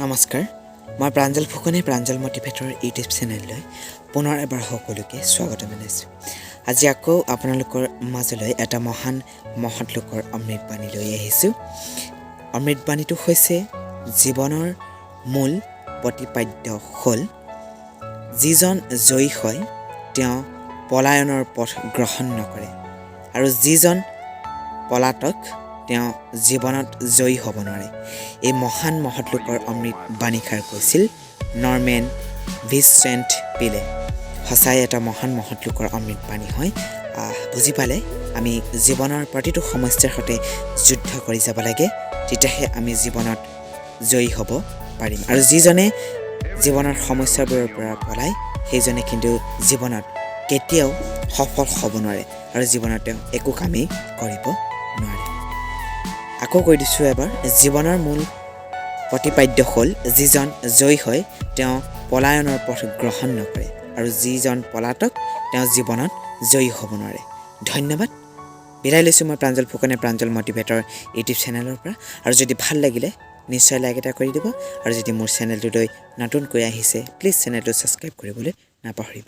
নমস্কাৰ মই প্ৰাঞ্জল ফুকনে প্ৰাঞ্জল মটিভেটৰ ইউটিউব চেনেললৈ পুনৰ এবাৰ সকলোকে স্বাগত জনাইছোঁ। আজি আকৌ আপোনালোকৰ মাজলৈ এটা মহৎ লোকৰ অমৃতবাণী লৈ আহিছোঁ। অমৃতবাণীটো হৈছে জীৱনৰ মূল প্ৰতিপাদ্য হ'ল যিজন জয়ী হয় তেওঁ পলায়নৰ পথ গ্ৰহণ নকৰে আৰু যিজন পলাতক তেওঁ জীৱনত জয়ী হ'ব নোৱাৰে। এই মহৎ লোকৰ অমৃতবাণীষাৰ কৈছিল নৰমেন ভিনচেণ্ট পিলে। সঁচাই এটা মহৎ লোকৰ অমৃতবাণী হয়। বুজি পালে আমি জীৱনৰ প্ৰতিটো সমস্যাৰ সৈতে যুদ্ধ কৰি যাব লাগে, তেতিয়াহে আমি জীৱনত জয়ী হ'ব পাৰিম। আৰু যিজনে জীৱনৰ সমস্যাবোৰৰ পৰা পলায় সেইজনে কিন্তু জীৱনত কেতিয়াও সফল হ'ব নোৱাৰে আৰু জীৱনত তেওঁ একো কামেই কৰিব নোৱাৰে। আকৌ কৈ দিছোঁ এবাৰ, জীৱনৰ মূল প্ৰতিপাদ্য হ'ল যিজন জয়ী হয় তেওঁ পলায়নৰ পথ গ্ৰহণ নকৰে আৰু যিজন পলাতক তেওঁ জীৱনত জয়ী হ'ব নোৱাৰে। ধন্যবাদ। বিদায় লৈছোঁ মই প্ৰাঞ্জল ফুকনে প্ৰাঞ্জল মটিভেটৰ ইউটিউব চেনেলৰ পৰা। আৰু যদি ভাল লাগিলে নিশ্চয় লাইক এটা কৰি দিব আৰু যদি মোৰ চেনেলটোলৈ নতুনকৈ আহিছে প্লিজ চেনেলটো ছাবস্ক্ৰাইব কৰিবলৈ নাপাহৰিব।